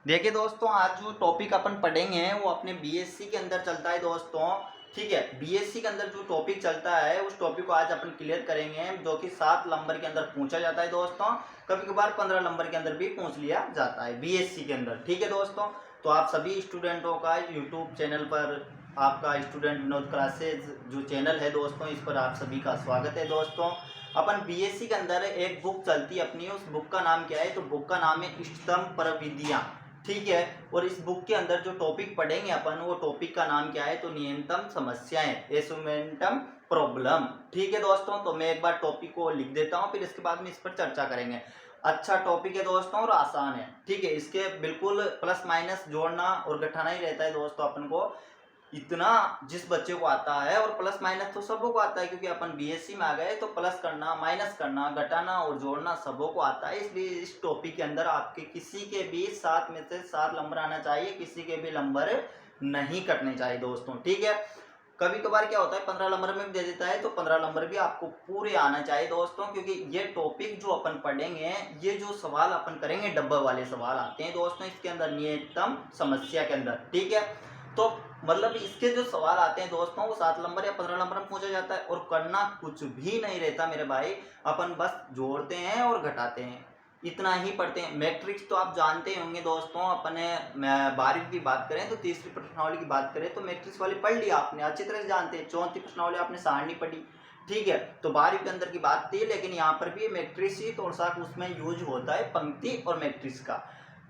देखिए दोस्तों, आज जो टॉपिक अपन पढ़ेंगे वो अपने बीएससी के अंदर चलता है दोस्तों। ठीक है, बीएससी के अंदर जो टॉपिक चलता है उस टॉपिक को आज अपन क्लियर करेंगे, जो कि 7 नंबर के अंदर पूछा जाता है दोस्तों। कभी कभार 15 नंबर के अंदर भी पूछ लिया जाता है बीएससी के अंदर। ठीक है दोस्तों, तो आप सभी स्टूडेंटों का यूट्यूब चैनल पर, आपका स्टूडेंट विनोद क्लासेज जो चैनल है दोस्तों, इस पर आप सभी का स्वागत है दोस्तों। अपन बीएससी के अंदर एक बुक चलती है अपनी, उस बुक का नाम क्या है? तो बुक का नाम है इष्टतम प्रविधियां। ठीक है, और इस बुक के अंदर जो टॉपिक पढ़ेंगे अपन, वो टॉपिक का नाम क्या है? तो न्यूनतम समस्याएं, एसुमेंटम प्रॉब्लम। ठीक है दोस्तों, तो मैं एक बार टॉपिक को लिख देता हूँ, फिर इसके बाद में इस पर चर्चा करेंगे। अच्छा टॉपिक है दोस्तों और आसान है। ठीक है, इसके बिल्कुल प्लस माइनस जोड़ना और घटाना ही रहता है दोस्तों अपन को। इतना जिस बच्चे को आता है, और प्लस माइनस तो सबों को आता है, क्योंकि अपन बीएससी में आ गए तो प्लस करना, माइनस करना, घटाना और जोड़ना सबों को आता है। इसलिए इस टॉपिक के अंदर आपके किसी के भी 7 में से 7 नंबर आना चाहिए, किसी के भी नंबर नहीं कटने चाहिए दोस्तों। ठीक है, कभी कभार क्या होता है 15 नंबर में भी दे देता है, तो 15 नंबर भी आपको पूरे आना चाहिए दोस्तों, क्योंकि ये टॉपिक जो अपन पढ़ेंगे, ये जो सवाल अपन करेंगे डब्बा वाले सवाल आते हैं दोस्तों इसके अंदर, न्यूनतम समस्या के अंदर। ठीक है, तो मतलब इसके जो सवाल आते हैं दोस्तों, वो 7 नंबर या 15 नंबर में पूछा जाता है, और करना कुछ भी नहीं रहता मेरे भाई। अपन बस जोड़ते हैं और घटाते हैं, इतना ही पढ़ते हैं। मैट्रिक्स तो आप जानते ही होंगे दोस्तों। अपने 12वीं की बात करें तो तीसरी प्रश्नावली की बात करें तो मैट्रिक्स वाली पढ़ लिया आपने, अच्छी तरह से जानते हैं। चौथी प्रश्नावली आपने सारणी पढ़ी। ठीक है, तो 12वीं के अंदर की बात थी, लेकिन यहाँ पर भी मैट्रिक्स ही थोड़ा सा उसमें यूज होता है, पंक्ति और मैट्रिक्स का।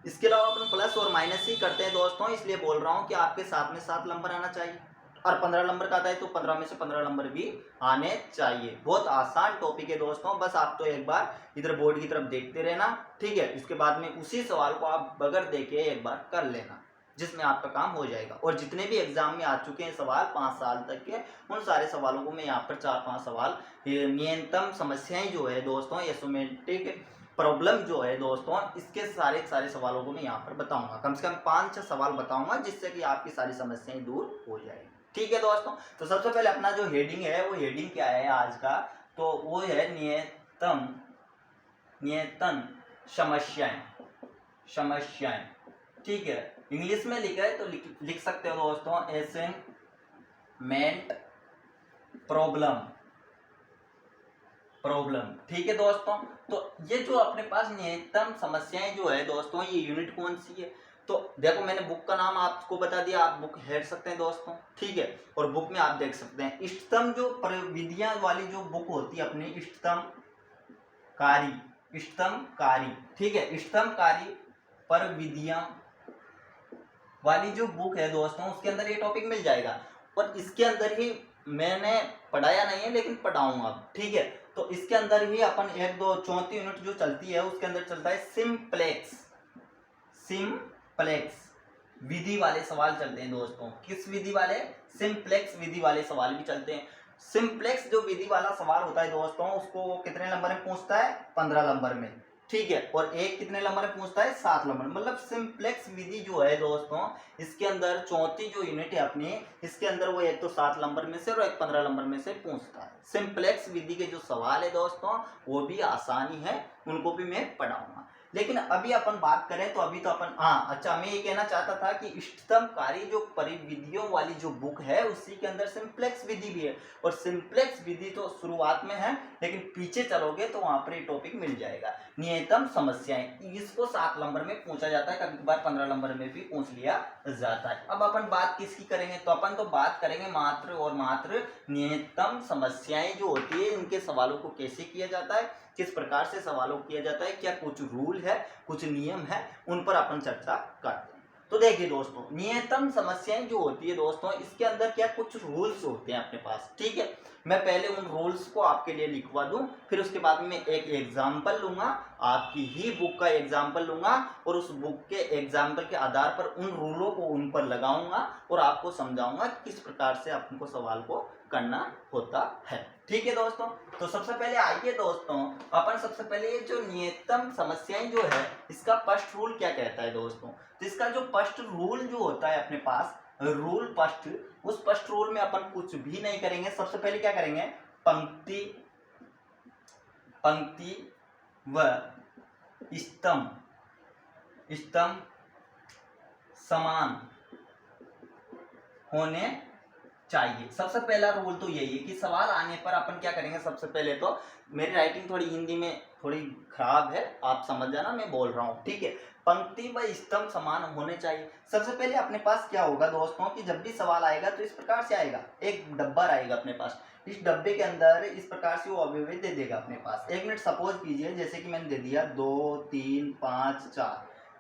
इसके अलावा अपन प्लस और माइनस ही करते हैं दोस्तों, इसलिए बोल रहा हूँ कि आपके 7 में 7 नंबर आना चाहिए, और 15 नंबर का आता है तो 15 में से 15 नंबर भी आने चाहिए। बहुत आसान टॉपिक है दोस्तों, बस आप तो एक बार इधर बोर्ड की तरफ देखते रहना। ठीक है, इसके बाद में उसी सवाल को आप बगैर देखे एक बार कर लेना, जिसमें आपका काम हो जाएगा। और जितने भी एग्जाम में आ चुके हैं सवाल 5 साल तक के, उन सारे सवालों को मैं यहाँ पर 4-5 सवाल, न्यूनतम समस्याएं जो है दोस्तों, एसोमेट्रिक प्रॉब्लम जो है दोस्तों, इसके सारे सारे सवालों को मैं यहाँ पर बताऊंगा। कम से कम 5-6 सवाल बताऊंगा, जिससे कि आपकी सारी समस्याएं दूर हो जाएगी। ठीक है दोस्तों, तो सबसे पहले अपना जो हेडिंग है, वो हेडिंग क्या है आज का? तो वो है न्यूनतम समस्याएं। समस्याएं, ठीक है, इंग्लिश में लिखा है तो लिख सकते हो दोस्तों, असाइनमेंट प्रॉब्लम। प्रॉब्लम, ठीक है दोस्तों। तो ये जो अपने पास न्यूनतम समस्याएं जो है दोस्तों, ये यूनिट कौन सी है? तो देखो, मैंने बुक का नाम आपको बता दिया, आप बुक हेड सकते हैं दोस्तों। ठीक है, और बुक में आप देख सकते हैं इष्टतम जो प्रविधियां वाली जो बुक होती है अपनी, इष्टतमकारी। ठीक है, इष्टतमकारी प्रविधियां वाली जो बुक है दोस्तों, उसके अंदर ये टॉपिक मिल जाएगा। और इसके अंदर ही मैंने पढ़ाया नहीं है, लेकिन पढ़ाऊंगा। ठीक है, तो इसके अंदर ही अपन 1-2 चौथी यूनिट जो चलती है, उसके अंदर चलता है सिंप्लेक्स। सिंप्लेक्स विधि वाले सवाल चलते हैं दोस्तों। किस विधि वाले? सिंप्लेक्स विधि वाले सवाल भी चलते हैं। सिंप्लेक्स जो विधि वाला सवाल होता है दोस्तों, उसको कितने नंबर में पूछता है? 15 नंबर में। ठीक है, और एक कितने नंबर में पूछता है? 7 नंबर। मतलब सिंप्लेक्स विधि जो है दोस्तों, इसके अंदर चौथी जो यूनिट है अपनी, इसके अंदर वो एक तो 7 नंबर में से और एक 15 नंबर में से पूछता है। सिंप्लेक्स विधि के जो सवाल है दोस्तों, वो भी आसानी है, उनको भी मैं पढ़ाऊंगा। लेकिन अभी अपन बात करें तो अभी तो अपन, हाँ अच्छा, मैं ये कहना चाहता था कि इष्टतमकारी जो परिविधियों वाली जो बुक है, उसी के अंदर सिंप्लेक्स विधि भी है। और सिंप्लेक्स विधि तो शुरुआत में है, लेकिन पीछे चलोगे तो वहां पर ये टॉपिक मिल जाएगा, न्यूनतम समस्याएं। इसको 7 नंबर में पूछा जाता है, कभी कभार 15 नंबर में भी पूछ लिया जाता है। अब अपन बात किसकी करेंगे? तो अपन तो बात करेंगे मात्र और मात्र न्यूनतम समस्याएं जो होती है, इनके सवालों को कैसे किया जाता है, किस प्रकार से सवालों को किया जाता है, क्या कुछ रूल है, कुछ नियम है, उन पर अपन चर्चा करते हैं। तो देखिए दोस्तों, न्यूनतम समस्याएं जो होती है दोस्तों, इसके अंदर क्या कुछ रूल्स होते हैं अपने पास। ठीक है, मैं पहले उन रूल्स को आपके लिए लिखवा दूं, फिर उसके बाद में एक एग्जाम्पल लूंगा, आपकी ही बुक का एग्जाम्पल लूंगा, और उस बुक के एग्जाम्पल के आधार पर उन रूलों को उन पर लगाऊंगा और आपको समझाऊंगा किस प्रकार से आपको सवाल को करना होता है। ठीक है दोस्तों, तो सबसे पहले आइए दोस्तों, अपन सबसे पहले ये जो न्यूनतम समस्याएं जो है, इसका फर्स्ट रूल क्या कहता है दोस्तों? तो इसका जो फर्स्ट रूल जो होता है अपने पास, रूल फर्स्ट, उस फर्स्ट रूल में अपन कुछ भी नहीं करेंगे। सबसे पहले क्या करेंगे? पंक्ति पंक्ति व स्तंभ समान होने चाहिए। सबसे पहला रूल तो यही है कि सवाल आने पर अपन क्या करेंगे, सबसे पहले तो मेरी राइटिंग थोड़ी हिंदी में थोड़ी खराब है, आप समझ जाना मैं बोल रहा हूँ, ठीक है। पंक्ति व स्तंभ समान होने चाहिए। सबसे पहले अपने पास क्या होगा दोस्तों कि जब भी सवाल आएगा तो इस प्रकार से आएगा, एक डब्बा आएगा अपने पास, इस डब्बे के अंदर इस प्रकार से वो अवयव दे देगा अपने पास। एक मिनट सपोज कीजिए, जैसे कि मैंने दे दिया 2 3 5 4,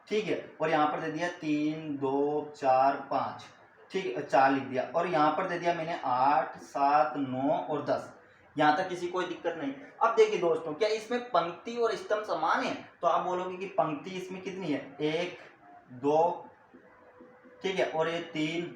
ठीक है, और यहाँ पर दे दिया 3 2 4 5, ठीक है, 4 लिख दिया, और यहाँ पर दे दिया मैंने 8 7 9 और 10। यहाँ तक किसी कोई दिक्कत नहीं। अब देखिए दोस्तों, क्या इसमें पंक्ति और स्तंभ समान है? तो आप बोलोगे कि पंक्ति इसमें कितनी है, 1 2, ठीक है, और ये 3,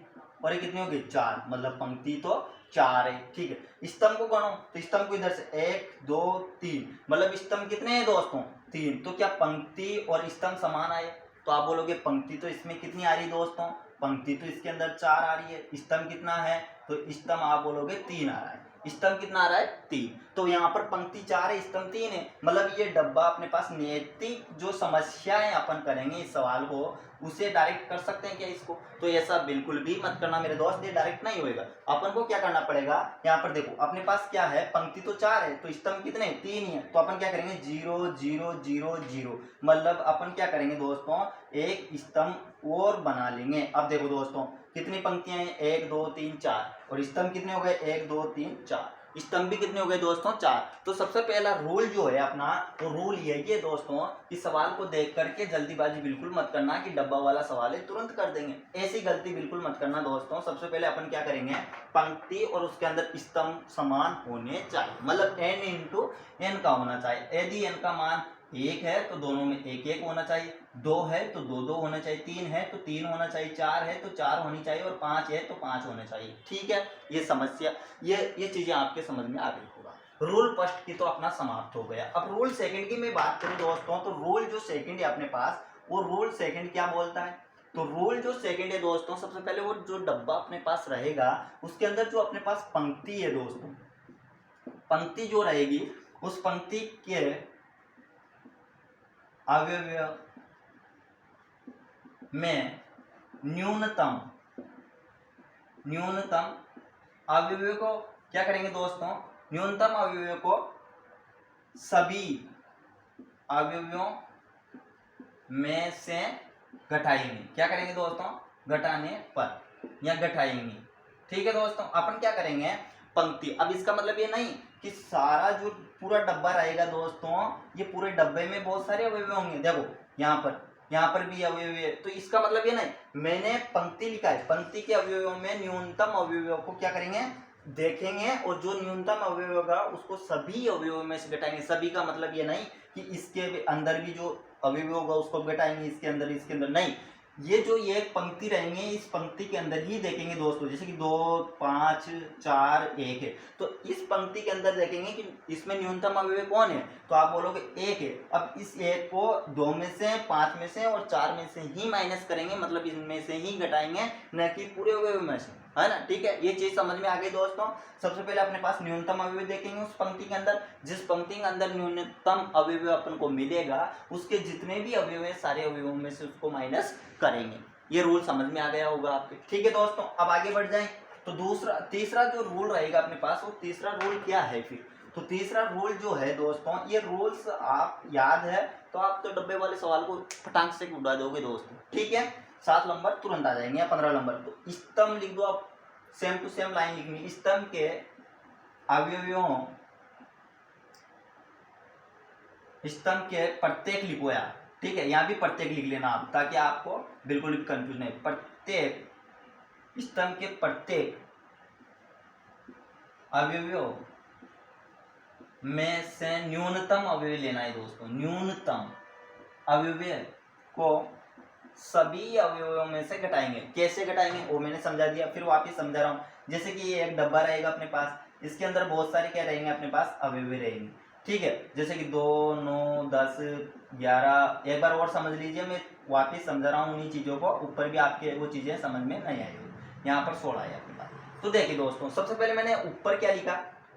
और ये कितनी होगी 4, मतलब पंक्ति तो 4 है, ठीक है। स्तंभ को गणो, तो स्तंभ को इधर से 1 2 3, मतलब स्तंभ कितने हैं दोस्तों 3। तो क्या पंक्ति और स्तंभ समान आए? तो आप बोलोगे पंक्ति तो इसमें कितनी आ रही दोस्तों, पंक्ति तो इसके अंदर 4 आ रही है, स्तंभ कितना है, तो स्तंभ आप बोलोगे 3 आ रहा है, स्तंभ कितना आ रहा है 3। तो यहाँ पर पंक्ति 4 है, स्तंभ 3 है, मतलब ये डब्बा अपने पास नैतिक जो समस्याएं अपन करेंगे इस सवाल को उसे डायरेक्ट कर सकते हैं क्या इसको? तो ऐसा बिल्कुल भी मत करना मेरे दोस्त, ये डायरेक्ट नहीं होएगा। अपन को क्या करना पड़ेगा, यहाँ पर देखो अपने पास क्या है, पंक्ति तो 4 है, तो स्तंभ कितने 3 ही है, तो अपन क्या करेंगे 0 0 0 0, मतलब अपन क्या करेंगे दोस्तों एक स्तंभ और बना लेंगे। अब देखो दोस्तों कितनी पंक्तियां हैं, 1 2 3 4, और स्तंभ कितने हो गए 1 2 3 4, स्तंभ भी कितने हो गए दोस्तों 4। तो सबसे पहला रूल जो है अपना, वो रूल यही है दोस्तों कि सवाल को देख करके जल्दीबाजी बिल्कुल मत करना कि डब्बा वाला सवाल है तुरंत कर देंगे, ऐसी गलती बिल्कुल मत करना दोस्तों। सबसे पहले अपन क्या करेंगे, पंक्ति और उसके अंदर स्तंभ समान होने चाहिए, मतलब n इंटू एन का होना चाहिए। यदि n का मान 1 है तो दोनों में 1 1 होना चाहिए, 2 है तो 2 2 होना चाहिए, 3 है तो 3 होना चाहिए, 4 है तो 4 होनी चाहिए, और 5 है तो 5 होने चाहिए, ठीक है। ये समस्या ये चीजें आपके समझ में आ गई होगा। रूल फर्स्ट की तो अपना समाप्त हो गया। अब रूल सेकंड की मैं बात करूं दोस्तों, तो रूल जो सेकंड है अपने पास, वो रूल सेकंड क्या बोलता है, तो रूल जो सेकंड है दोस्तों, सबसे पहले वो जो डब्बा अपने पास रहेगा उसके अंदर जो अपने पास पंक्ति है दोस्तों, पंक्ति जो रहेगी उस पंक्ति के अवयव में न्यूनतम अवयव को क्या करेंगे दोस्तों, न्यूनतम अवयव को सभी अवयवों में से घटाएंगे। क्या करेंगे दोस्तों, घटाने पर या घटाएंगे, ठीक है दोस्तों। अपन क्या करेंगे पंक्ति, अब इसका मतलब ये नहीं कि सारा जो पूरा डब्बा रहेगा दोस्तों, ये पूरे डब्बे में बहुत सारे अवयव होंगे। देखो यहाँ पर भी अवयव है, तो इसका मतलब ये नहीं, मैंने पंक्ति लिखा है, पंक्ति के अवयवों में न्यूनतम अवयवों को क्या करेंगे देखेंगे, और जो न्यूनतम अवयव होगा उसको सभी अवयवों में से घटाएंगे। सभी का मतलब ये नहीं कि इसके अंदर भी जो अवयव होगा उसको घटाएंगे, इसके अंदर नहीं, ये जो ये एक पंक्ति रहेंगे इस पंक्ति के अंदर ही देखेंगे दोस्तों। जैसे कि 2 5 4 1 है, तो इस पंक्ति के अंदर देखेंगे कि इसमें न्यूनतम अवयव कौन है, तो आप बोलोगे 1 है। अब इस 1 को 2 में से 5 में से और 4 में से ही माइनस करेंगे, मतलब इनमें से ही घटाएंगे, न कि पूरे अवयव में से, है ना, ठीक है। ये चीज समझ में आ गई दोस्तों। सबसे पहले अपने पास न्यूनतम अवयव देखेंगे उस पंक्ति के अंदर, जिस पंक्ति के अंदर न्यूनतम अवयव अपन को मिलेगा उसके जितने भी अवयव है सारे अवयवों में से उसको माइनस करेंगे। ये रूल समझ में आ गया होगा आपके, ठीक है दोस्तों। अब आगे बढ़ जाएं तो तीसरा जो रूल रहेगा अपने पास, वो तीसरा रूल क्या है फिर, तो तीसरा रूल जो है दोस्तों, ये रूल्स आप याद है तो आप तो डब्बे वाले सवाल को फटाक से उड़ा दोगे दोस्तों, ठीक है। 7 नंबर तुरंत आ जाएंगे या 15 नंबर। तो स्तंभ लिख दो आप, सेम टू सेम लाइन लिखनी, स्तंभ के अवयवों, स्तंभ के प्रत्येक लिखो यार, ठीक है, यहाँ भी प्रत्येक लिख लेना आप, ताकि आपको बिल्कुल भी कंफ्यूज नहीं। प्रत्येक स्तंभ के प्रत्येक अवयवों में से न्यूनतम अवयव लेना है दोस्तों, न्यूनतम अवयव को सभी अवयवों में से घटाएंगे। कैसे घटाएंगे वो मैंने समझा दिया, फिर वापिस समझा रहा हूँ। जैसे कि ये एक डब्बा रहेगा अपने पास, इसके अंदर बहुत सारे क्या रहेंगे अपने पास अवयव रहेंगे, ठीक है। जैसे कि 2 9 10 11, एक बार और समझ लीजिए, मैं वापिस समझा रहा हूँ उन्हीं चीज़ों को, ऊपर भी आपके वो चीज़ें समझ में नहीं आई। यहाँ पर 16 है अपने पास। तो देखिए दोस्तों, सबसे पहले मैंने ऊपर क्या लिखा,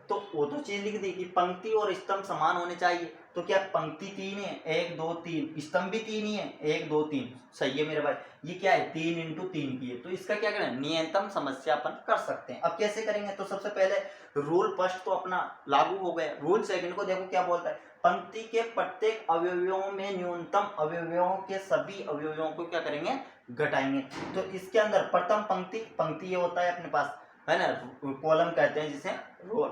तो वो तो चीज लिख दी कि पंक्ति और स्तंभ समान होने चाहिए। तो क्या पंक्ति 3 है, 1 2 3, स्तंभ भी 3 ही है, 1 2 3, सही है मेरे भाई। ये क्या है, 3 × 3 की है। तो इसका क्या करना है, न्यूनतम समस्या अपन कर सकते हैं। अब कैसे करेंगे, तो सबसे पहले रूल फर्स्ट तो अपना लागू हो गया, रूल सेकंड को देखो क्या बोलता है, पंक्ति के प्रत्येक अवयवों में न्यूनतम अवयवों के सभी अवयवों को क्या करेंगे, घटाएंगे। तो इसके अंदर प्रथम पंक्ति, पंक्ति ये होता है अपने पास है ना, कॉलम कहते हैं जिसे, रो,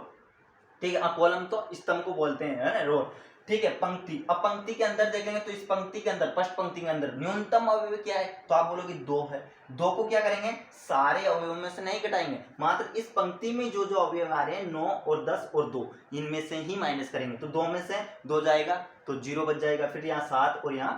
ठीक है। कॉलम तो स्तंभ को बोलते हैं, है ना, रो, ठीक है। पंक्ति, अब पंक्ति के अंदर देखेंगे तो इस पंक्ति के अंदर, फर्स्ट पंक्ति के अंदर न्यूनतम अवयव क्या है, तो आप बोलोगे 2 है। 2 को क्या करेंगे, सारे अवयवों में से नहीं घटाएंगे, मात्र इस पंक्ति में जो जो अवयव आ रहे हैं 9 और 10 और 2, इनमें से ही माइनस करेंगे। तो 2 में से 2 जाएगा तो 0 बच जाएगा, फिर यहाँ 7 और यहाँ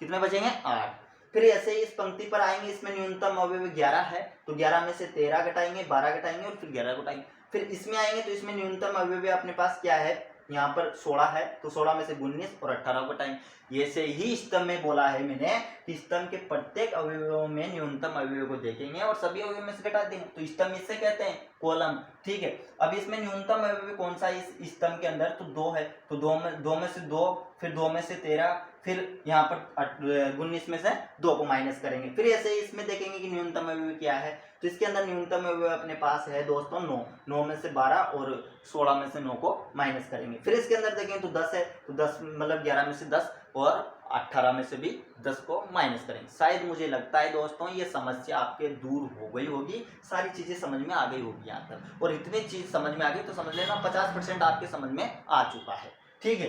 कितने बचेंगे, 8। फिर ऐसे ही इस पंक्ति पर आएंगे, इसमें न्यूनतम अवयव 11 है, तो 11 में से 13 घटाएंगे, 12 घटाएंगे और फिर 11 घटाएंगे। फिर इसमें आएंगे तो इसमें न्यूनतम अवयव अपने पास क्या है, यहाँ पर 16 है, तो 16 में से 19 और 18 घटाएंगे। ये से ही स्तंभ में बोला है मैंने कि स्तंभ के प्रत्येक अवयवों में न्यूनतम अवयव को देखेंगे और सभी अवयव में से घटा देंगे। तो स्तंभ इससे कहते हैं कॉलम, ठीक है। अब इसमें न्यूनतम अवयव कौन सा है इस स्तंभ के अंदर, तो 2 है, तो 2 में से 2, फिर 2 में से 13, फिर यहाँ पर 19 में से 2 को माइनस करेंगे। फिर ऐसे ही इसमें देखेंगे कि न्यूनतम अवयव क्या है, तो इसके अंदर न्यूनतम अवयव अपने पास है दोस्तों 9, 9 में से 12 और 16 में से 9 को माइनस करेंगे। फिर इसके अंदर देखेंगे तो 10 है, तो 10 मतलब 11 में से 10 और 18 में से भी 10 को माइनस करेंगे। शायद मुझे लगता है दोस्तों ये समस्या आपके दूर हो गई होगी, सारी चीजें समझ में आ गई होगी यहाँ तक। और इतनी चीज समझ में आ गई तो समझ लेना 50% आपके समझ में आ चुका है, ठीक है।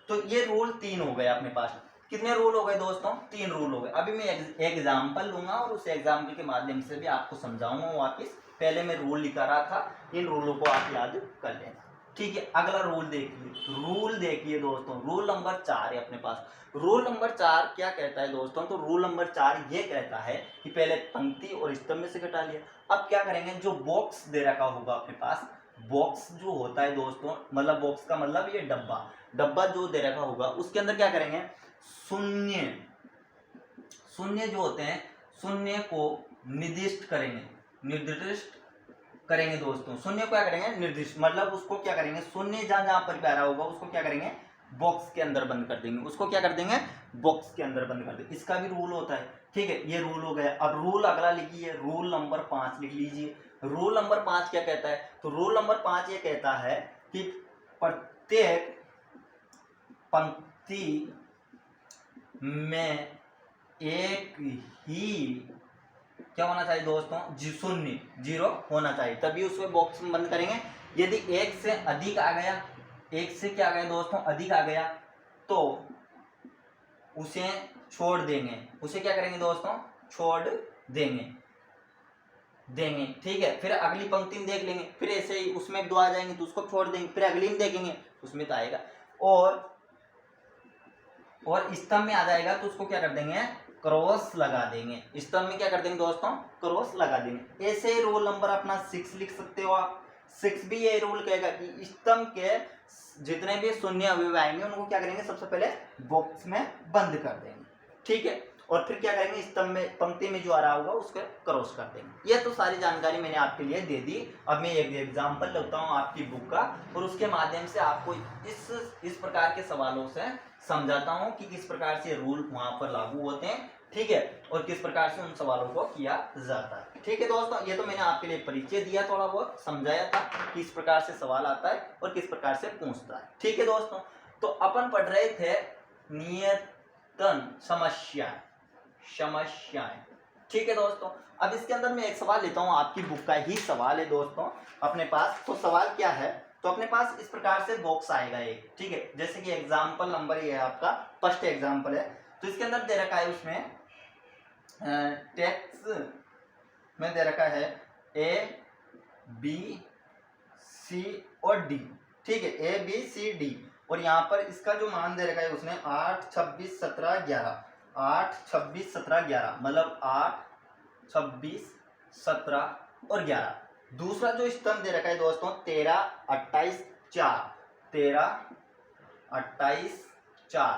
तो ये रूल 3 हो गए अपने पास। कितने रूल हो गए दोस्तों, 3 रूल हो गए। अभी मैं एग्जाम्पल लूंगा और उस एग्जाम्पल के माध्यम से भी आपको समझाऊंगा वापिस। पहले मैं रूल लिखा रहा था, इन रूलों को आप याद कर लेना, ठीक है। अगला रूल देखिए, रूल देखिए दोस्तों, रूल नंबर 4 है अपने पास। रूल नंबर 4 क्या कहता है दोस्तों, तो रूल नंबर 4 ये कहता है कि पहले पंक्ति और स्तंभ में से घटा लिया। अब क्या करेंगे, जो बॉक्स दे रखा होगा अपने पास, बॉक्स जो होता है दोस्तों, मतलब बॉक्स का मतलब ये डब्बा, डब्बा जो दे रखा होगा उसके अंदर क्या करेंगे, शून्य, शून्य जो होते हैं, शून्य को निर्दिष्ट करेंगे, निर्दिष्ट करेंगे दोस्तों। शून्य को क्या करेंगे, निर्दिष्ट, मतलब उसको क्या करेंगे, शून्य जहां जहां पर भी आ रहा होगा उसको क्या करेंगे, बॉक्स के अंदर बंद कर देंगे, उसको क्या कर देंगे, बॉक्स के अंदर बंद कर देंगे। इसका भी रूल होता है, ठीक है। ये रूल हो गया। अब रूल अगला लिखिए, रूल नंबर 5 लिख लीजिए। रूल नंबर 5 क्या कहता है, तो रूल नंबर 5 ये कहता है कि प्रत्येक पंक्ति में एक ही क्या होना चाहिए दोस्तों, शून्य, 0 होना चाहिए, तभी उसमें बॉक्स में बंद करेंगे। यदि 1 से अधिक आ गया, 1 से क्या आ गया दोस्तों, अधिक आ गया, तो उसे छोड़ देंगे, उसे क्या करेंगे दोस्तों, छोड़ देंगे, ठीक है। फिर अगली पंक्ति में देख लेंगे, फिर ऐसे ही उसमें 2 आ जाएंगे तो उसको छोड़ देंगे, फिर अगली में देखेंगे उसमें तो आएगा, और स्तंभ में आ जाएगा तो उसको क्या कर देंगे, क्रॉस लगा देंगे। स्तंभ में क्या कर देंगे दोस्तों, क्रॉस लगा देंगे। ऐसे रूल नंबर अपना 6 लिख सकते हो आप। 6 भी ये रूल कहेगा कि स्तंभ के जितने भी शून्य अवयव आएंगे उनको क्या करेंगे, सबसे पहले बॉक्स में बंद कर देंगे, ठीक है। और फिर क्या करेंगे, स्तंभ में, पंक्ति में जो आ रहा होगा उसको क्रॉस कर देंगे। ये तो सारी जानकारी मैंने आपके लिए दे दी। अब मैं एक एग्जाम्पल लेता हूँ आपकी बुक का और उसके माध्यम से आपको इस प्रकार के सवालों से समझाता हूँ कि किस प्रकार से रूल वहां पर लागू होते हैं, ठीक है, और किस प्रकार से उन सवालों को किया जाता है, ठीक है दोस्तों। ये तो मैंने आपके लिए परिचय दिया, थोड़ा बहुत समझाया था कि किस प्रकार से सवाल आता है और किस प्रकार से पूछता है, ठीक है दोस्तों। तो अपन पढ़ रहे थे नियतन समस्याएं, ठीक है दोस्तों। अब इसके अंदर मैं एक सवाल लेता हूँ, आपकी बुक का ही सवाल है दोस्तों अपने पास। तो सवाल क्या है, तो अपने पास इस प्रकार से बॉक्स आएगा एक, ठीक है। जैसे कि एग्जाम्पल नंबर ये है आपका, फर्स्ट एग्जाम्पल है, तो इसके अंदर दे रखा है, उसमें टेक्स्ट में दे रखा है A B C और D, ठीक है, A B C D। और यहाँ पर इसका जो मान दे रखा है उसने 8 26 17 11, 8 26 17 11, मतलब 8 26 17 और 11। दूसरा जो स्तंभ दे रखा है दोस्तों 13 28 4, 13 28 4,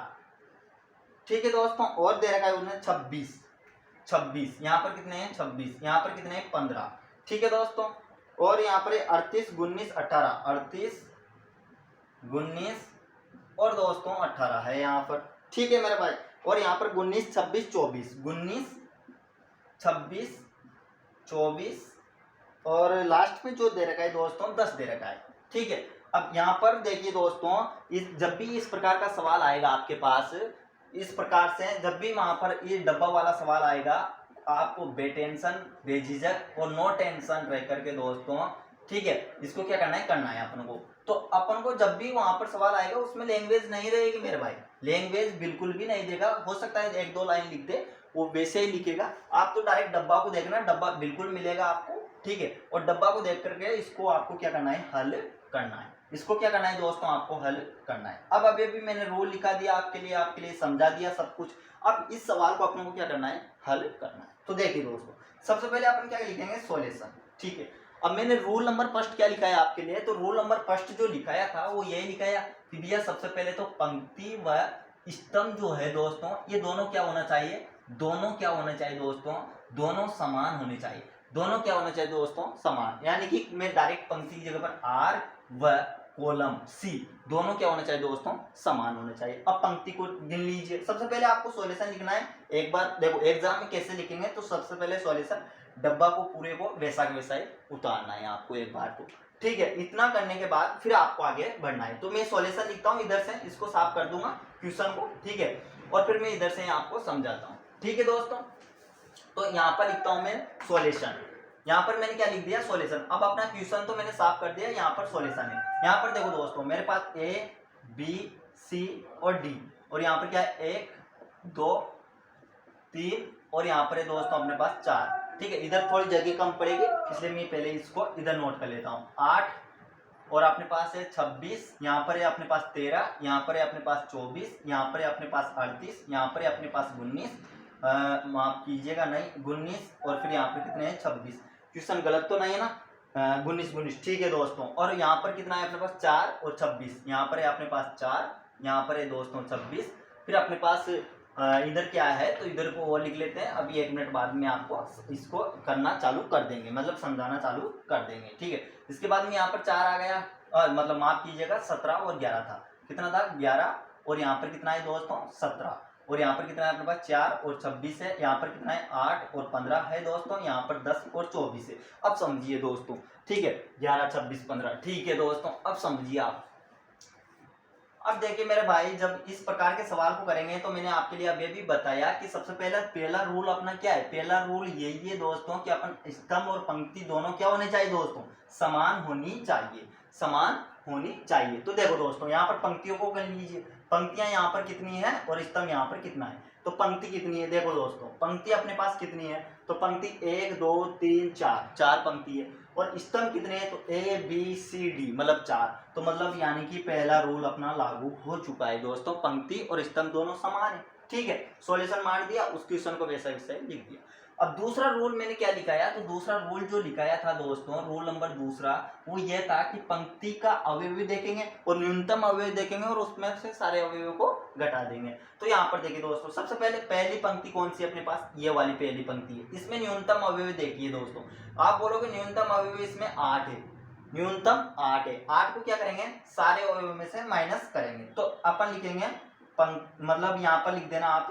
ठीक है दोस्तों। और दे रखा है उसने 26, यहाँ पर कितने हैं 26, यहाँ पर कितने हैं 15, ठीक है दोस्तों। और यहाँ पर 38 19 18, 38 19 और दोस्तों 18 है यहाँ पर, ठीक है मेरे भाई। और यहाँ पर 19 26 24, 19 26 24 और लास्ट में जो दे रखा है दोस्तों 10 दे रखा है, ठीक है। अब यहाँ पर देखिए दोस्तों, जब भी इस प्रकार का सवाल आएगा आपके पास, इस प्रकार से जब भी वहां पर ये डब्बा वाला सवाल आएगा, आपको बेटेंशन बेझिझक और नो टेंशन रह करके दोस्तों, ठीक है, इसको क्या करना है अपन को। तो अपन को जब भी वहां पर सवाल आएगा उसमें लैंग्वेज नहीं रहेगी मेरे भाई, लैंग्वेज बिल्कुल भी नहीं देगा। हो सकता है 1-2 लाइन लिख दे, वो वैसे ही लिखेगा। आप तो डायरेक्ट डब्बा को देखना, डब्बा बिल्कुल मिलेगा आपको, ठीक है। और डब्बा को देख करके इसको आपको क्या करना है, हल करना है। इसको क्या करना है दोस्तों, आपको हल करना है। अब अभी भी मैंने रूल लिखा दिया आपके लिए समझा दिया सब कुछ। अब इस सवाल को अपने को क्या करना है, हल करना है। तो देखिए दोस्तों, सबसे पहले अपन क्या लिखेंगे, सॉल्यूशन, ठीक है। अब मैंने रूल नंबर फर्स्ट क्या लिखा है आपके लिए, तो रूल नंबर फर्स्ट जो लिखाया था वो यही लिखाया कि भैया सबसे पहले तो पंक्ति व स्तंभ जो है दोस्तों, ये दोनों क्या होना चाहिए, दोनों क्या होना चाहिए दोस्तों, दोनों समान होने चाहिए। दोनों क्या होना चाहिए दोस्तों, समान। यानी कि मैं डायरेक्ट पंक्ति की जगह पर आर व कॉलम सी दोनों क्या होना चाहिए दोस्तों, समान होने चाहिए। अब पंक्ति को गिन लीजिए। सबसे पहले आपको सॉल्यूशन लिखना है। एक बार देखो एग्जाम में कैसे लिखेंगे, तो सबसे पहले सॉल्यूशन डब्बा को पूरे को वैसा के वैसा ही उतारना है आपको एक बार को, ठीक है। इतना करने के बाद फिर आपको आगे बढ़ना है। तो मैं सॉल्यूशन लिखता हूँ, इधर से इसको साफ कर दूंगा क्वेश्चन को, ठीक है, और फिर मैं इधर से आपको समझाता हूँ, ठीक है दोस्तों। तो यहाँ पर लिखता हूँ मैं सॉल्यूशन, यहाँ पर मैंने क्या लिख दिया, सॉल्यूशन। अब अपना क्वेश्चन तो मैंने साफ कर दिया, यहाँ पर सॉल्यूशन है। यहाँ पर देखो दोस्तों, मेरे पास ए बी सी और डी, और यहाँ पर क्या है 1 2 3 और यहाँ पर है दोस्तों अपने पास 4, ठीक है। इधर थोड़ी जगह कम पड़ेगी, इसलिए मैं पहले इसको इधर नोट कर लेता हूँ। 8 और अपने पास है 26, यहाँ पर है अपने पास 13, यहाँ पर है अपने पास 24, यहाँ पर है अपने पास 38, यहाँ पर है अपने पास 19, माफ कीजिएगा नहीं 19, और फिर यहाँ पर कितने हैं 26। क्वेश्चन गलत तो नहीं है ना, 19 ठीक है दोस्तों। और यहाँ पर कितना है अपने पास 4 और 26, यहाँ पर है अपने पास 4, यहाँ पर है दोस्तों 26, फिर अपने पास इधर क्या है, तो इधर को वो लिख लेते हैं। अभी 1 मिनट बाद में आपको इसको करना चालू कर देंगे, मतलब समझाना चालू कर देंगे, ठीक है। इसके बाद में यहाँ पर 4 आ गया, मतलब माफ कीजिएगा 17 और 11 था, कितना था 11, और यहाँ पर कितना है दोस्तों 17, और यहाँ पर कितना है अपने पास 4 और 26 है, यहाँ पर कितना है 8 और 15 है दोस्तों, यहाँ पर 10 और 24 है। अब समझिए दोस्तों, ठीक है, 11 26 15, ठीक है दोस्तों, अब समझिए आप। अब देखिए मेरे भाई, जब इस प्रकार के सवाल को करेंगे तो मैंने आपके लिए अभी भी बताया कि सबसे पहला रूल अपना क्या है, पहला रूल यही है दोस्तों कि अपन स्तंभ और पंक्ति दोनों क्या होने चाहिए दोस्तों, समान होनी चाहिए, समान होनी चाहिए। तो देखो दोस्तों, यहाँ पर पंक्तियों को कर लीजिए, पंक्तियां यहाँ पर कितनी है और स्तंभ यहाँ पर कितना है। तो पंक्ति कितनी है, देखो दोस्तों पंक्ति अपने पास कितनी है, तो पंक्ति 1 2 3 4 पंक्ति है, और स्तंभ कितने हैं, तो ए बी सी डी मतलब 4। तो मतलब यानी कि पहला रूल अपना लागू हो चुका है दोस्तों, पंक्ति और स्तंभ दोनों समान है, ठीक है। सॉल्यूशन मार दिया, उस क्वेश्चन को वैसा वैसा लिख दिया। अब दूसरा रूल मैंने क्या लिखाया, तो दूसरा रूल जो लिखाया था दोस्तों, रूल नंबर दूसरा, वो ये था कि पंक्ति का अवयव देखेंगे और न्यूनतम अवयव देखेंगे और उसमें से सारे अवयवों को घटा देंगे। तो यहाँ पर देखिए दोस्तों, सबसे पहले पहली पंक्ति कौन सी है अपने पास, ये वाली पहली पंक्ति है, इसमें न्यूनतम अवयव देखिए दोस्तों। आप बोलोगे न्यूनतम अवयव इसमें 8 है, न्यूनतम 8 है, 8 को क्या करेंगे, सारे अवयव में से माइनस करेंगे। तो अपन लिखेंगे मतलब यहाँ पर लिख देना, आप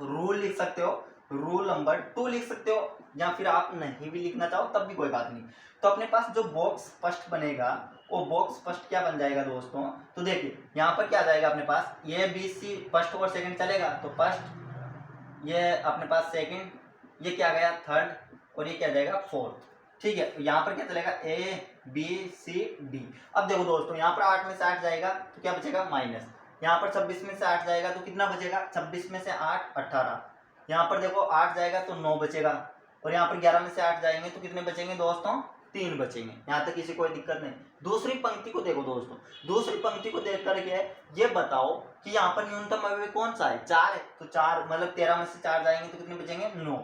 रूल लिख सकते हो, रूल नंबर 2 लिख सकते हो, या फिर आप नहीं भी लिखना चाहो तब भी कोई बात नहीं। तो अपने पास जो बॉक्स फर्स्ट बनेगा, वो बॉक्स फर्स्ट क्या बन जाएगा दोस्तों, तो देखिए यहाँ पर क्या आ जाएगा अपने पास, ये बी सी फर्स्ट और सेकंड चलेगा, तो फर्स्ट, ये अपने पास सेकंड, ये क्या गया थर्ड, और ये क्या जाएगा फोर्थ, ठीक है। यहाँ पर क्या चलेगा, ए बी सी डी। अब देखो दोस्तों, यहाँ पर 8 में से 8 जाएगा तो क्या बचेगा माइनस, यहाँ पर 26 में से 8 जाएगा तो कितना बचेगा, 26 में से 8 18, यहाँ पर देखो 8 जाएगा तो 9 बचेगा, और यहाँ पर 11 में से 8 जाएंगे तो कितने बचेंगे दोस्तों, 3 बचेंगे। यहाँ तक किसी कोई दिक्कत नहीं। दूसरी पंक्ति को देखो दोस्तों, दूसरी पंक्ति को देख करके ये बताओ कि यहाँ पर न्यूनतम अवयव कौन सा है, 4 है, तो 4 मतलब 13 में से 4 जाएंगे तो कितने बचेंगे 9,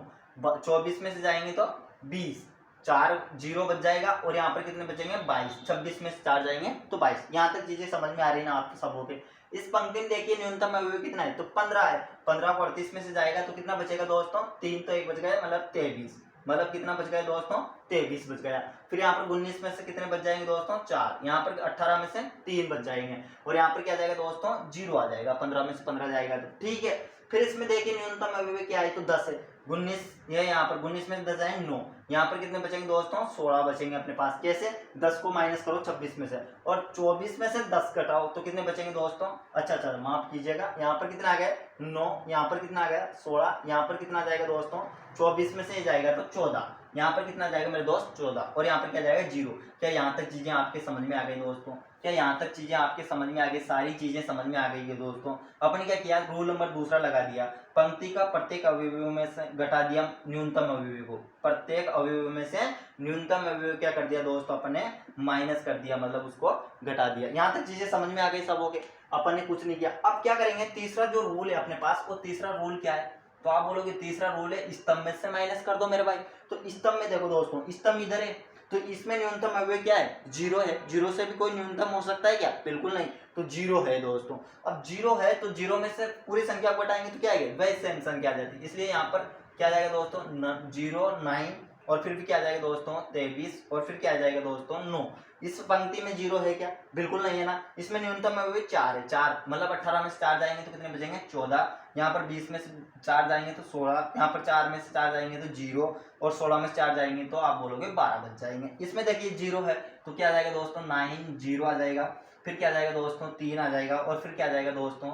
24 में से जाएंगे तो 20, 4 0 बच जाएगा, और यहाँ पर कितने बचेंगे 22, 26 में से 4 जाएंगे तो 22। यहाँ तक चीजें समझ में आ रही है ना आपके सबों के। इस पंक्ति में देखिए न्यूनतम अवयव कितना है, तो 15 है, 15 को 38 में से जाएगा तो कितना बचेगा दोस्तों, 3 तो 1 बच गया मतलब 23, मतलब कितना बच गया दोस्तों, 23 बच गया। फिर यहाँ पर 19 में से कितने बच जाएंगे दोस्तों, 4। यहाँ पर 18 में से 3 बच जाएंगे और यहाँ पर क्या जाएगा दोस्तों, 0 आ जाएगा। 15 में से 15 जाएगा तो ठीक है। फिर इसमें देखिए न्यूनतम अवयवी क्या है, तो 10 है। 19 ये यहाँ पर 19 में से 10 जाएंगे 9। यहाँ पर कितने बचेंगे दोस्तों, 16 बचेंगे अपने पास। कैसे, 10 को माइनस करो 26 में से और 24 में से 10 घटाओ तो कितने बचेंगे दोस्तों, अच्छा माफ कीजिएगा, यहाँ पर कितना आ गया 9, यहाँ पर कितना आ गया 16, यहाँ पर कितना आ जाएगा दोस्तों, 24 में से ये जाएगा तो 14, यहाँ पर कितना जाएगा मेरे दोस्त 14 और यहाँ पर क्या जाएगा 0। क्या यहाँ तक चीजें आपके समझ में आ गई दोस्तों, क्या यहाँ तक चीजें आपके समझ में आ गई, सारी चीजें समझ में आ गई है दोस्तों। अपन क्या किया, रूल नंबर दूसरा लगा दिया, पंक्ति का प्रत्येक अवयव में से घटा दिया न्यूनतम अवयव को, प्रत्येक अवयव में से न्यूनतम अवयव क्या कर दिया दोस्तों, अपन ने माइनस कर दिया, मतलब उसको घटा दिया। यहाँ तक चीजें समझ में आ गई सब, ओके। अपन ने कुछ नहीं किया। अब क्या करेंगे, तीसरा जो रूल है अपने पास, वो तीसरा रूल क्या है, तो आप बोलोगे तीसरा रूल है स्तंभ में से माइनस कर दो मेरे भाई। तो स्तंभ में देखो दोस्तों, स्तंभ इधर है तो इसमें न्यूनतम अवयव क्या है, 0 है। 0 से भी कोई न्यूनतम हो सकता है क्या, बिल्कुल नहीं, तो 0 है दोस्तों। अब 0 है तो 0 में से पूरी संख्या को घटाएंगे तो क्या आएगी, वही सेम संख्या आ जाती है। इसलिए यहाँ पर क्या आ जाएगा दोस्तों, 0 9 और फिर भी क्या आ जाएगा दोस्तों 23 और फिर क्या आ जाएगा दोस्तों 9। इस पंक्ति में 0 है क्या, बिल्कुल नहीं है ना। इसमें न्यूनतम अवयव 4 है, 4 मतलब 18 में से 4 जाएंगे तो कितने बचेंगे 14। यहाँ पर 20 में से 4 जाएंगे तो 16, यहाँ पर 4 में से 4 जाएंगे तो 0 और 16 में से 4 जाएंगे तो आप बोलोगे 12 बच जाएंगे। इसमें देखिए 0 है तो क्या आ जाएगा दोस्तों 9 0 आ जाएगा, फिर क्या आ जाएगा दोस्तों 3 आ जाएगा और फिर क्या आ जाएगा दोस्तों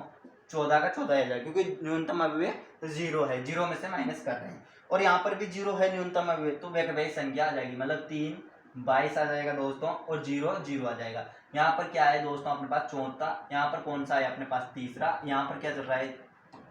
14 का 14 आ जाएगा, क्योंकि न्यूनतम अवयव 0 है, 0 में से माइनस कर रहे हैं। और यहाँ पर भी 0 है न्यूनतम अवयव, तो वही संख्या आ जाएगी, मतलब 3 22 आ जाएगा दोस्तों और 0 0 आ जाएगा। यहाँ पर क्या है दोस्तों अपने पास चौथा, यहाँ पर कौन सा है अपने पास तीसरा, यहाँ पर क्या चल रहा है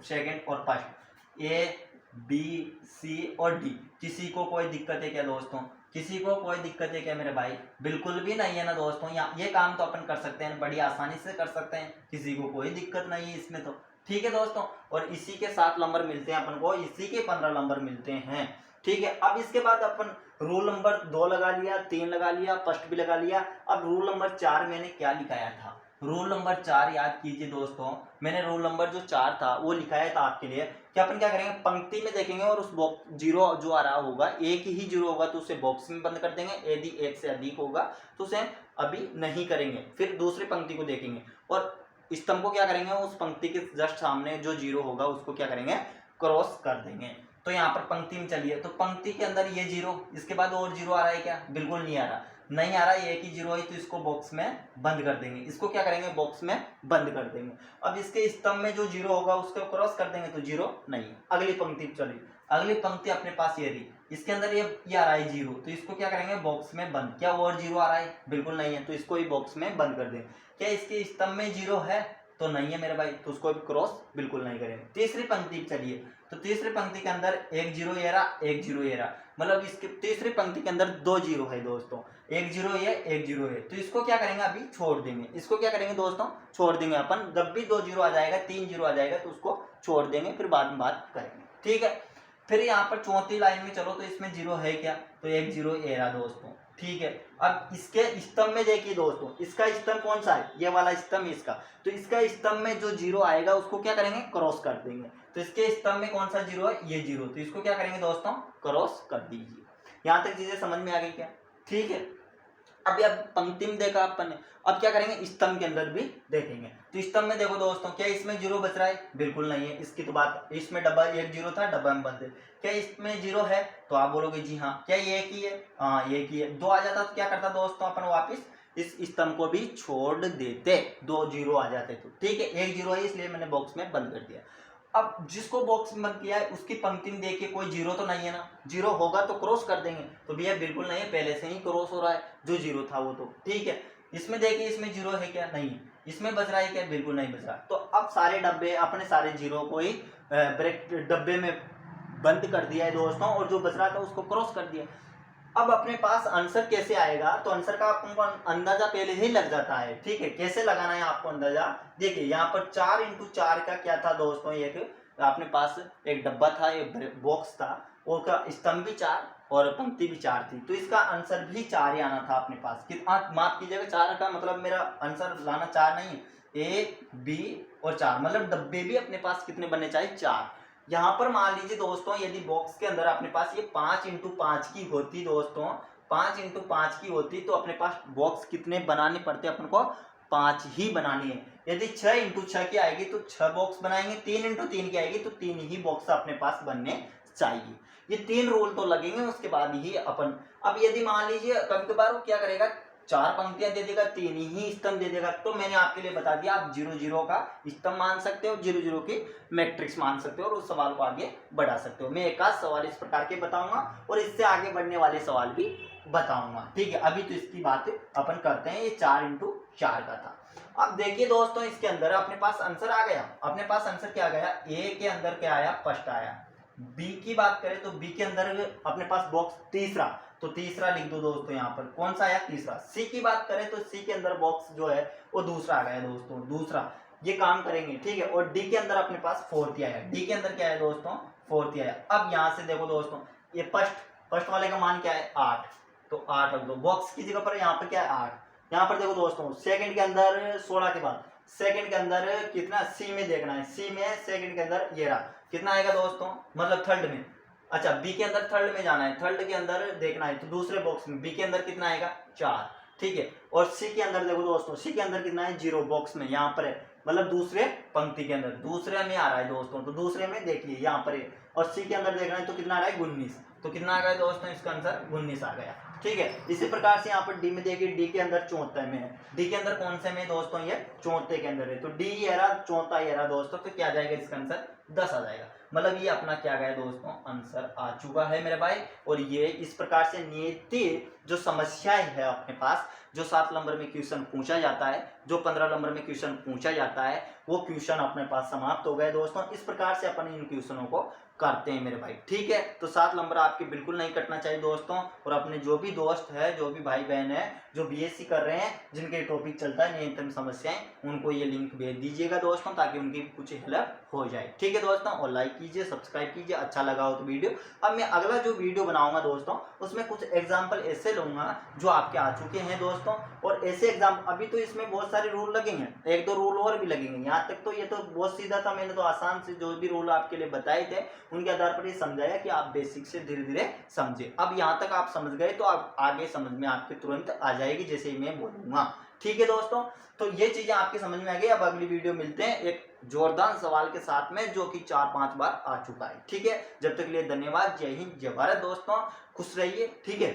सेकंड और फर्स्ट, ए बी सी और डी। किसी को कोई दिक्कत है क्या दोस्तों, किसी को कोई दिक्कत है क्या मेरे भाई, बिल्कुल भी नहीं है ना दोस्तों। यहाँ ये काम तो अपन कर सकते हैं, बड़ी आसानी से कर सकते हैं, किसी को कोई दिक्कत नहीं है इसमें तो, ठीक है दोस्तों। और इसी के 7 नंबर मिलते हैं अपन को, इसी के 15 नंबर मिलते हैं, ठीक है। अब इसके बाद अपन रूल नंबर 2 लगा लिया, 3 लगा लिया, फर्स्ट भी लगा लिया। अब रूल नंबर 4 मैंने क्या लिखाया था, रूल नंबर 4 याद कीजिए दोस्तों, मैंने रूल नंबर जो 4 था वो लिखाया था आपके लिए कि अपन क्या करेंगे, पंक्ति में देखेंगे और उस बॉक्स 0 जो आ रहा होगा, एक ही 0 होगा तो उसे बॉक्स में बंद कर देंगे, यदि एक से अधिक होगा तो उसे अभी नहीं करेंगे। फिर दूसरी पंक्ति को देखेंगे और स्तंभ को क्या करेंगे, उस पंक्ति के जस्ट सामने जो 0 होगा उसको क्या करेंगे, क्रॉस कर देंगे। तो यहाँ पर पंक्ति में चलिए, तो पंक्ति के अंदर ये 0, इसके बाद और 0 आ रहा है क्या, बिल्कुल नहीं आ रहा, नहीं आ रहा, एक ही 0 है तो इसको बॉक्स में बंद कर देंगे, इसको क्या करेंगे बॉक्स में बंद कर देंगे। अब इसके स्तंभ में जो 0 होगा उसको क्रॉस कर देंगे तो 0 नहीं है। अगली पंक्ति चलिए, अगली पंक्ति अपने पास ये रही, इसके अंदर ये आ रहा है 0 तो इसको क्या करेंगे बॉक्स में बंद। क्या और 0 आ रहा है, बिल्कुल नहीं है, तो इसको ही बॉक्स में बंद कर देंगे। क्या इसके स्तंभ में 0 है, तो नहीं है मेरे भाई, तो उसको भी क्रॉस बिल्कुल नहीं करेंगे। तीसरी पंक्ति चलिए, तो तीसरी पंक्ति के अंदर एक 0 ये रहा, एक 0 ये रहा, मतलब इसके तीसरी पंक्ति के अंदर 2 0 है दोस्तों, एक 0 ये एक 0 है, तो इसको क्या करेंगे अभी छोड़ देंगे, इसको क्या करेंगे दोस्तों छोड़ देंगे अपन। जब भी 2 0 आ जाएगा, 3 0 आ जाएगा तो उसको छोड़ देंगे, फिर बाद में बात करेंगे, ठीक है। फिर यहाँ पर चौथी लाइन में चलो, तो इसमें 0 है क्या, तो एक 0 ये रहा दोस्तों, ठीक है। अब इसके स्तंभ में देखिए दोस्तों, इसका स्तंभ कौन सा है, ये वाला स्तंभ इसका, तो इसका स्तंभ में जो 0 आएगा उसको क्या करेंगे क्रॉस कर देंगे। तो इसके स्तंभ में कौन सा 0 है, ये 0, तो इसको क्या करेंगे दोस्तों क्रॉस कर दीजिए। यहाँ तक चीजें समझ में आ गई क्या, ठीक है। अभी अब पंक्ति में देखा अपन ने, अब क्या करेंगे स्तंभ के अंदर भी देखेंगे। तो स्तंभ में देखो दोस्तों, क्या इसमें 0 बच रहा है, बिल्कुल नहीं है, इसकी तो बात, इसमें डब्बा एक 0 था, डब्बा में बंद है। क्या इसमें 0 है, तो आप बोलोगे जी हाँ। क्या ये एक ही है, हाँ ये एक ही है। 2 आ जाता तो क्या करता दोस्तों अपन वापिस इस स्तंभ को भी छोड़ देते, 2 0 आ जाते तो, ठीक है। एक 0 है इसलिए मैंने बॉक्स में बंद कर दिया। अब जिसको बॉक्स में बंद किया है उसकी पंक्ति में देखिए कोई 0 तो नहीं है ना, 0 होगा तो क्रॉस कर देंगे, तो भैया बिल्कुल नहीं है, पहले से ही क्रॉस हो रहा है जो 0 था वो, तो ठीक है। इसमें देखिए इसमें 0 है क्या, नहीं है। इसमें बच रहा है क्या, बिल्कुल नहीं बच रहा। तो अब सारे डब्बे अपने सारे 0 को ही ब्रेक डब्बे में बंद कर दिया है दोस्तों, और जो बच रहा था उसको क्रॉस कर दिया। अब अपने पास आंसर कैसे आएगा, तो आंसर का आपको अंदाजा पहले ही लग जाता है, ठीक है। कैसे लगाना है आपको अंदाजा, देखिए यहाँ पर 4 × 4 का क्या था दोस्तों, एक अपने पास एक डब्बा था, एक बॉक्स था, वो का स्तंभ भी 4 और पंक्ति भी 4 थी, तो इसका आंसर भी 4 ही आना था अपने पास। माफ कीजिएगा, 4 का मतलब मेरा आंसर लाना 4 नहीं है, A B और 4, मतलब डब्बे भी अपने पास कितने बनने चाहिए, 4। यहाँ पर मान लीजिए दोस्तों, यदि बॉक्स के अंदर अपने पास ये 5x5 की होती दोस्तों, 5x5 की होती तो अपने पास बॉक्स कितने बनाने पड़ते अपन को, 5 ही बनानी है। यदि 6x6 की आएगी तो 6 बॉक्स बनाएंगे, 3x3 की आएगी तो 3 ही बॉक्स अपने पास बनने चाहिए। ये 3 रूल तो लगेंगे, उसके बाद ही अपन, अब यदि मान लीजिए कभी कभार वो क्या करेगा, 4 पंक्तियां दे देगा, 3 ही स्तंभ दे देगा, तो मैंने आपके लिए बता दिया, आप 0 0 का स्तंभ मान सकते हो, 0 0 की मैट्रिक्स मान सकते हो और उस सवाल को आगे बढ़ा सकते हो। मैं एक आध सवाल इस प्रकार के बताऊंगा और इससे आगे बढ़ने वाले सवाल भी बताऊंगा, ठीक है। अभी तो इसकी बात अपन करते हैं, ये 4x4 का था। अब देखिए दोस्तों, इसके अंदर अपने पास आंसर आ गया, अपने पास आंसर क्या गया, ए के अंदर क्या आया, फर्स्ट आया। बी की बात करें तो बी के अंदर अपने पास बॉक्स तीसरा, तो तीसरा लिख दो दोस्तों, यहाँ पर कौन सा आया, तीसरा। सी की बात करें तो सी के अंदर बॉक्स जो है वो दूसरा आ गया दोस्तों, दूसरा, ये काम करेंगे, ठीक है। और डी के अंदर अपने पास फोर्थ आया, डी के अंदर क्या है दोस्तों, फोर्थ आया। अब यहाँ से देखो दोस्तों, ये फर्स्ट वाले का मान क्या है, 8, तो 8 रख दो बॉक्स की जगह पर, यहाँ पर क्या है 8। यहाँ पर देखो दोस्तों, सेकंड के अंदर 16 के बाद, सेकंड के अंदर कितना, सी में देखना है, सी में सेकंड के अंदर ये रहा, कितना आएगा दोस्तों, मतलब थर्ड में, अच्छा बी के अंदर थर्ड में जाना है, थर्ड के अंदर देखना है, तो दूसरे बॉक्स में बी के अंदर कितना आएगा, 4, ठीक है। और सी के अंदर देखो दोस्तों, सी के अंदर कितना है, 0 बॉक्स में, यहाँ पर है, मतलब दूसरे पंक्ति के अंदर, दूसरे में आ रहा है दोस्तों, तो दूसरे में देखिए यहाँ पर है। और सी के अंदर देखना है तो कितना आ रहा है, 19, तो कितना आ गया दोस्तों, इसका आंसर 19 आ गया, ठीक है। इसी प्रकार से यहाँ पर डी में देखिए, डी के अंदर 74 में है, डी के अंदर कौन से में दोस्तों, ये 74 के अंदर है, तो डी ये रहा, 74 ये रहा दोस्तों, तो क्या जाएगा इसका आंसर, 10 आ जाएगा। मतलब ये अपना क्या गया दोस्तों, आंसर आ चुका है मेरे भाई। और ये इस प्रकार से नीति जो समस्याएं है अपने पास, जो 7 नंबर में क्वेश्चन पूछा जाता है, जो 15 नंबर में क्वेश्चन पूछा जाता है, वो क्वेश्चन अपने पास समाप्त हो गए दोस्तों। इस प्रकार से अपन इन क्वेश्चनों को करते हैं मेरे भाई, ठीक है। तो 7 नंबर आपके बिल्कुल नहीं कटना चाहिए दोस्तों। और अपने जो भी दोस्त है, जो भी भाई बहन है, जो बीएससी कर रहे हैं, जिनके टॉपिक चलता है न्यूनतम समस्याएं, उनको ये लिंक भेज दीजिएगा दोस्तों, ताकि उनकी कुछ हेल्प हो जाए, ठीक है दोस्तों। और लाइक कीजिए, सब्सक्राइब कीजिए, अच्छा लगा हो तो वीडियो। अब मैं अगला जो वीडियो बनाऊंगा दोस्तों, उसमें कुछ एग्जाम्पल ऐसे लूंगा जो आपके आ चुके हैं दोस्तों, और ऐसे एग्जाम, अभी तो इसमें बहुत सारे रूल लगेंगे, 1-2 रूल और भी लगेंगे। यहाँ तक तो ये तो बहुत सीधा था, मैंने तो आसान से जो भी रूल आपके लिए बताए थे उनके आधार पर ये समझाया कि आप बेसिक से धीरे धीरे समझे। अब यहाँ तक आप समझ गए तो आप आगे समझ में आपके तुरंत आ जाएगी, जैसे ही मैं बोलूंगा, ठीक है दोस्तों। तो ये चीजें आपके समझ में आ गई। अब अगली वीडियो मिलते हैं एक जोरदार सवाल के साथ में, जो कि 4-5 बार आ चुका है, ठीक है। जब तक के लिए धन्यवाद, जय हिंद, जय भारत दोस्तों, खुश रहिए, ठीक है।